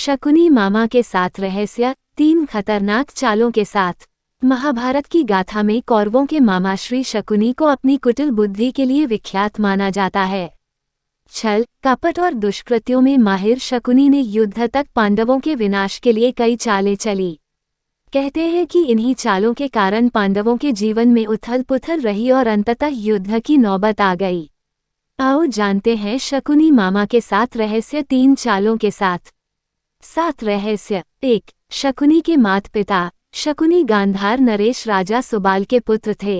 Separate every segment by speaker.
Speaker 1: शकुनी मामा के साथ रहस्य, 3 खतरनाक चालों के साथ। महाभारत की गाथा में कौरवों के मामा श्री शकुनी को अपनी कुटिल बुद्धि के लिए विख्यात माना जाता है। छल, कपट और दुष्कृत्यों में माहिर शकुनी ने युद्ध तक पांडवों के विनाश के लिए कई चालें चली। कहते हैं कि इन्हीं चालों के कारण पांडवों के जीवन में उथल पुथल रही और अंततः युद्ध की नौबत आ गई। आओ जानते हैं शकुनी मामा के साथ रहस्य 3 चालों के साथ। 7 रहस्य। 1. शकुनी के माता पिता। शकुनी गांधार नरेश राजा सुबाल के पुत्र थे।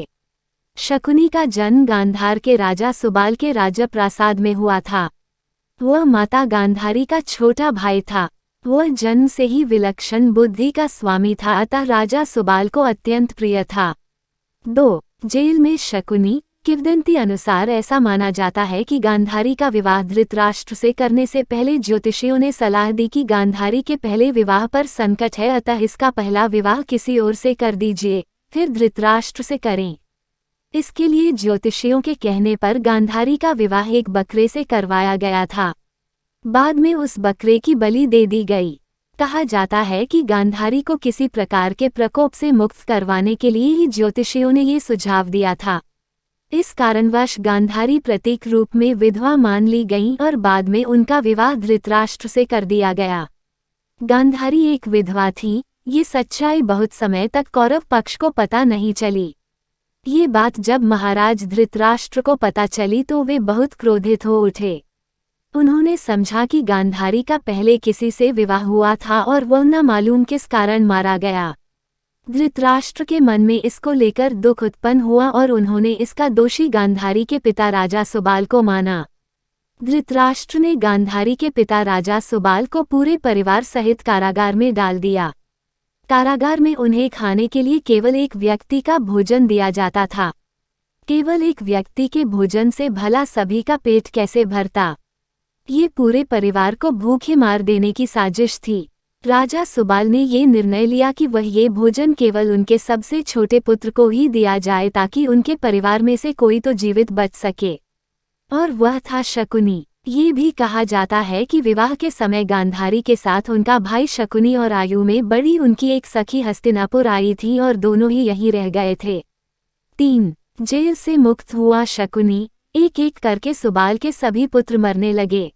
Speaker 1: शकुनी का जन्म गांधार के राजा सुबाल के राजप्रासाद में हुआ था। वह माता गांधारी का छोटा भाई था। वह जन्म से ही विलक्षण बुद्धि का स्वामी था, अतः राजा सुबाल को अत्यंत प्रिय था। 2. जेल में शकुनी। किंवदंती अनुसार ऐसा माना जाता है कि गांधारी का विवाह धृतराष्ट्र से करने से पहले ज्योतिषियों ने सलाह दी कि गांधारी के पहले विवाह पर संकट है, अतः इसका पहला विवाह किसी और से कर दीजिए, फिर धृतराष्ट्र से करें। इसके लिए ज्योतिषियों के कहने पर गांधारी का विवाह एक बकरे से करवाया गया था। बाद में उस बकरे की बलि दे दी गई। कहा जाता है कि गांधारी को किसी प्रकार के प्रकोप से मुक्त करवाने के लिए ही ज्योतिषियों ने ये सुझाव दिया था। इस कारणवश गांधारी प्रतीक रूप में विधवा मान ली गईं और बाद में उनका विवाह धृतराष्ट्र से कर दिया गया। गांधारी एक विधवा थी, ये सच्चाई बहुत समय तक कौरव पक्ष को पता नहीं चली। ये बात जब महाराज धृतराष्ट्र को पता चली तो वे बहुत क्रोधित हो उठे। उन्होंने समझा कि गांधारी का पहले किसी से विवाह हुआ था और वह न मालूम किस कारण मारा गया। धृतराष्ट्र के मन में इसको लेकर दुख उत्पन्न हुआ और उन्होंने इसका दोषी गांधारी के पिता राजा सुबाल को माना। धृतराष्ट्र ने गांधारी के पिता राजा सुबाल को पूरे परिवार सहित कारागार में डाल दिया। कारागार में उन्हें खाने के लिए केवल एक व्यक्ति का भोजन दिया जाता था। केवल एक व्यक्ति के भोजन से भला सभी का पेट कैसे भरता? ये पूरे परिवार को भूखे मार देने की साजिश थी। राजा सुबाल ने ये निर्णय लिया कि वह ये भोजन केवल उनके सबसे छोटे पुत्र को ही दिया जाए ताकि उनके परिवार में से कोई तो जीवित बच सके, और वह था शकुनी। ये भी कहा जाता है कि विवाह के समय गांधारी के साथ उनका भाई शकुनी और आयु में बड़ी उनकी एक सखी हस्तिनापुर आई थी और दोनों ही यहीं रह गए थे। 3. जेल से मुक्त हुआ शकुनी। एक एक करके सुबाल के सभी पुत्र मरने लगे।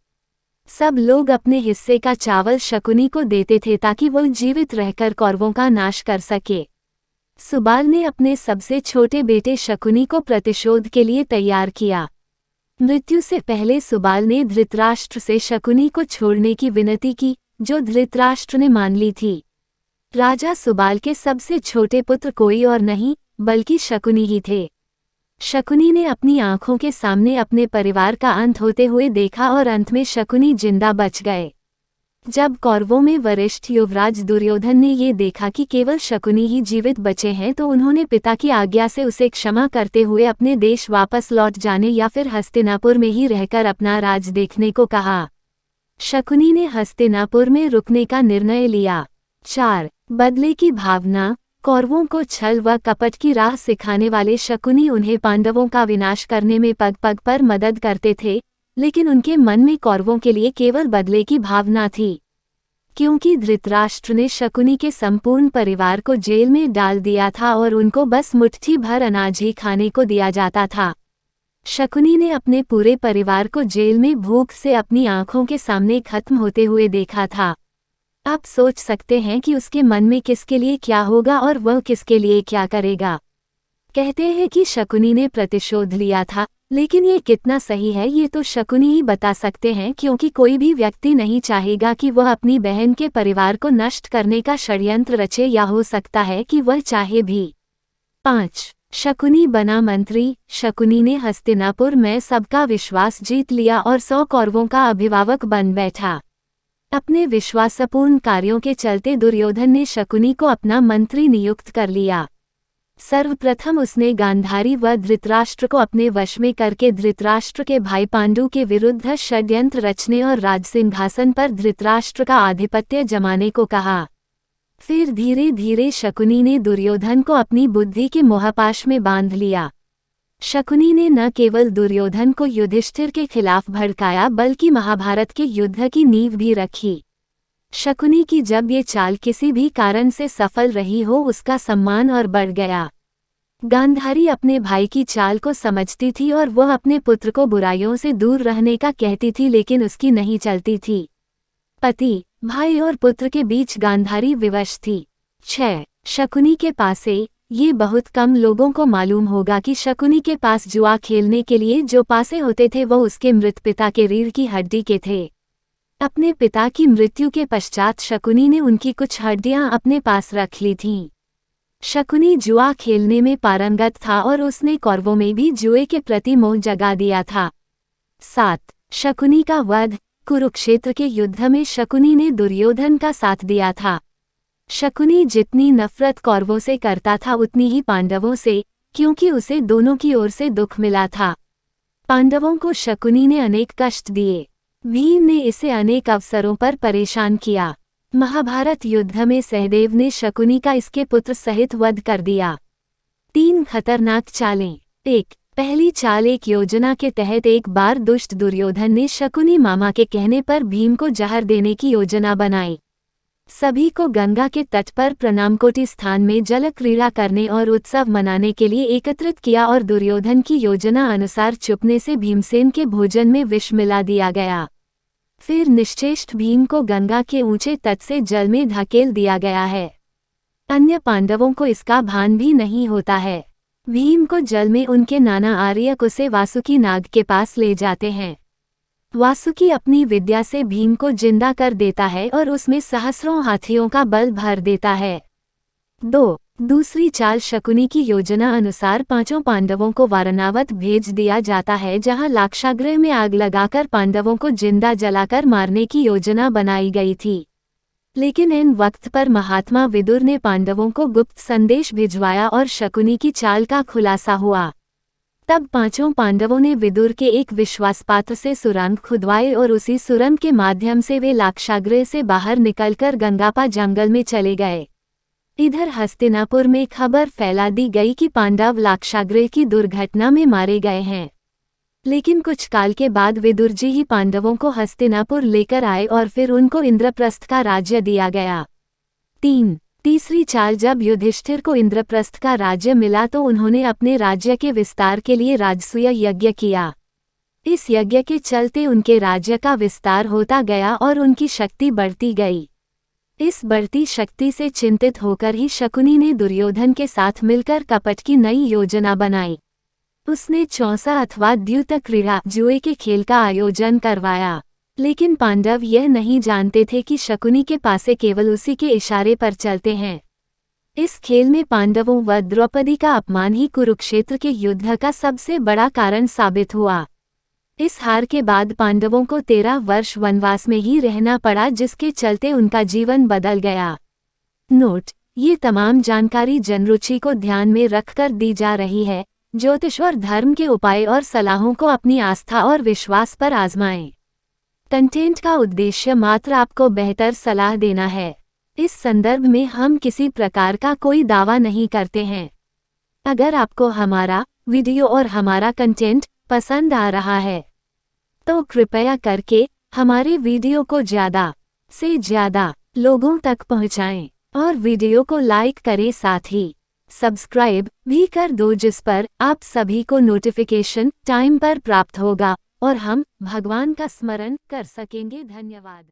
Speaker 1: सब लोग अपने हिस्से का चावल शकुनी को देते थे ताकि वह जीवित रहकर कौरवों का नाश कर सके। सुबाल ने अपने सबसे छोटे बेटे शकुनी को प्रतिशोध के लिए तैयार किया। मृत्यु से पहले सुबाल ने धृतराष्ट्र से शकुनी को छोड़ने की विनती की, जो धृतराष्ट्र ने मान ली थी। राजा सुबाल के सबसे छोटे पुत्र कोई और नहीं बल्कि शकुनी ही थे। शकुनी ने अपनी आंखों के सामने अपने परिवार का अंत होते हुए देखा और अंत में शकुनी जिंदा बच गए। जब कौरवों में वरिष्ठ युवराज दुर्योधन ने ये देखा कि केवल शकुनी ही जीवित बचे हैं तो उन्होंने पिता की आज्ञा से उसे क्षमा करते हुए अपने देश वापस लौट जाने या फिर हस्तिनापुर में ही रहकर अपना राज देखने को कहा। शकुनी ने हस्तिनापुर में रुकने का निर्णय लिया। 4. बदले की भावना। कौरवों को छल व कपट की राह सिखाने वाले शकुनी उन्हें पांडवों का विनाश करने में पग पग पर मदद करते थे, लेकिन उनके मन में कौरवों के लिए केवल बदले की भावना थी। क्योंकि धृतराष्ट्र ने शकुनी के संपूर्ण परिवार को जेल में डाल दिया था और उनको बस मुट्ठी भर अनाज ही खाने को दिया जाता था। शकुनी ने अपने पूरे परिवार को जेल में भूख से अपनी आंखों के सामने खत्म होते हुए देखा था। आप सोच सकते हैं कि उसके मन में किसके लिए क्या होगा और वह किसके लिए क्या करेगा। कहते हैं कि शकुनी ने प्रतिशोध लिया था, लेकिन ये कितना सही है ये तो शकुनी ही बता सकते हैं, क्योंकि कोई भी व्यक्ति नहीं चाहेगा कि वह अपनी बहन के परिवार को नष्ट करने का षड्यंत्र रचे, या हो सकता है कि वह चाहे भी। 5. शकुनी बना मंत्री। शकुनी ने हस्तिनापुर में सबका विश्वास जीत लिया और 100 कौरवों का अभिभावक बन बैठा। अपने विश्वासपूर्ण कार्यों के चलते दुर्योधन ने शकुनी को अपना मंत्री नियुक्त कर लिया। सर्वप्रथम उसने गांधारी व धृतराष्ट्र को अपने वश में करके धृतराष्ट्र के भाई पांडु के विरुद्ध षड्यंत्र रचने और राजसिंहासन पर धृतराष्ट्र का आधिपत्य जमाने को कहा। फिर धीरे धीरे शकुनी ने दुर्योधन को अपनी बुद्धि के मोहपाश में बांध लिया। शकुनी ने न केवल दुर्योधन को युधिष्ठिर के खिलाफ भड़काया बल्कि महाभारत के युद्ध की नींव भी रखी। शकुनी की जब ये चाल किसी भी कारण से सफल रही हो उसका सम्मान और बढ़ गया। गांधारी अपने भाई की चाल को समझती थी और वह अपने पुत्र को बुराइयों से दूर रहने का कहती थी, लेकिन उसकी नहीं चलती थी। पति, भाई और पुत्र के बीच गांधारी विवश थी। 6. शकुनी के पासे। ये बहुत कम लोगों को मालूम होगा कि शकुनी के पास जुआ खेलने के लिए जो पासे होते थे वो उसके मृत पिता के रीढ़ की हड्डी के थे। अपने पिता की मृत्यु के पश्चात शकुनी ने उनकी कुछ हड्डियां अपने पास रख ली थीं। शकुनी जुआ खेलने में पारंगत था और उसने कौरवों में भी जुए के प्रति मोह जगा दिया था। 7. शकुनी का वध। कुरुक्षेत्र के युद्ध में शकुनी ने दुर्योधन का साथ दिया था। शकुनी जितनी नफरत कौरवों से करता था उतनी ही पांडवों से, क्योंकि उसे दोनों की ओर से दुख मिला था। पांडवों को शकुनी ने अनेक कष्ट दिए। भीम ने इसे अनेक अवसरों पर परेशान किया। महाभारत युद्ध में सहदेव ने शकुनी का इसके पुत्र सहित वध कर दिया। 3 खतरनाक चालें। 1. पहली चाल। एक योजना के तहत एक बार दुष्ट दुर्योधन ने शकुनी मामा के कहने पर भीम को जहर देने की योजना बनाई। सभी को गंगा के तट पर प्रणामकोटि स्थान में जल क्रीड़ा करने और उत्सव मनाने के लिए एकत्रित किया और दुर्योधन की योजना अनुसार चुपने से भीमसेन के भोजन में विष मिला दिया गया। फिर निश्चेष्ट भीम को गंगा के ऊंचे तट से जल में धकेल दिया गया है। अन्य पांडवों को इसका भान भी नहीं होता है। भीम को जल में उनके नाना आर्यक उसे वासुकी नाग के पास ले जाते हैं। वासुकी अपनी विद्या से भीम को जिंदा कर देता है और उसमें सहस्रों हाथियों का बल भर देता है। 2. दूसरी चाल। शकुनी की योजना अनुसार 5 पांडवों को वारणावत भेज दिया जाता है, जहां लाक्षागृह में आग लगाकर पांडवों को जिंदा जलाकर मारने की योजना बनाई गई थी। लेकिन इन वक्त पर महात्मा विदुर ने पांडवों को गुप्त संदेश भिजवाया और शकुनी की चाल का खुलासा हुआ। तब 5 पांडवों ने विदुर के एक विश्वासपात्र से सुरंग खुदवाए और उसी सुरंग के माध्यम से वे लाक्षागृह से बाहर निकलकर गंगापा जंगल में चले गए। इधर हस्तिनापुर में खबर फैला दी गई कि पांडव लाक्षागृह की दुर्घटना में मारे गए हैं। लेकिन कुछ काल के बाद विदुर जी ही पांडवों को हस्तिनापुर लेकर आए और फिर उनको इंद्रप्रस्थ का राज्य दिया गया। 3. तीसरी चाल। जब युधिष्ठिर को इंद्रप्रस्थ का राज्य मिला तो उन्होंने अपने राज्य के विस्तार के लिए राजसूय यज्ञ किया। इस यज्ञ के चलते उनके राज्य का विस्तार होता गया और उनकी शक्ति बढ़ती गई। इस बढ़ती शक्ति से चिंतित होकर ही शकुनी ने दुर्योधन के साथ मिलकर कपट की नई योजना बनाई। उसने चौसा अथवा द्यूत क्रीड़ा जुए के खेल का आयोजन करवाया। लेकिन पांडव यह नहीं जानते थे कि शकुनी के पासे केवल उसी के इशारे पर चलते हैं। इस खेल में पांडवों व द्रौपदी का अपमान ही कुरुक्षेत्र के युद्ध का सबसे बड़ा कारण साबित हुआ। इस हार के बाद पांडवों को 13 वर्ष वनवास में ही रहना पड़ा, जिसके चलते उनका जीवन बदल गया। नोट: ये तमाम जानकारी जनरुचि को ध्यान में रखकर दी जा रही है। ज्योतिष और धर्म के उपाय और सलाहों को अपनी आस्था और विश्वास पर आजमाएं। कंटेंट का उद्देश्य मात्र आपको बेहतर सलाह देना है। इस संदर्भ में हम किसी प्रकार का कोई दावा नहीं करते हैं। अगर आपको हमारा वीडियो और हमारा कंटेंट पसंद आ रहा है तो कृपया करके हमारे वीडियो को ज़्यादा से ज़्यादा लोगों तक पहुंचाएं और वीडियो को लाइक करें, साथ ही सब्सक्राइब भी कर दो, जिस पर आप सभी को नोटिफिकेशन टाइम पर प्राप्त होगा और हम भगवान का स्मरण कर सकेंगे। धन्यवाद।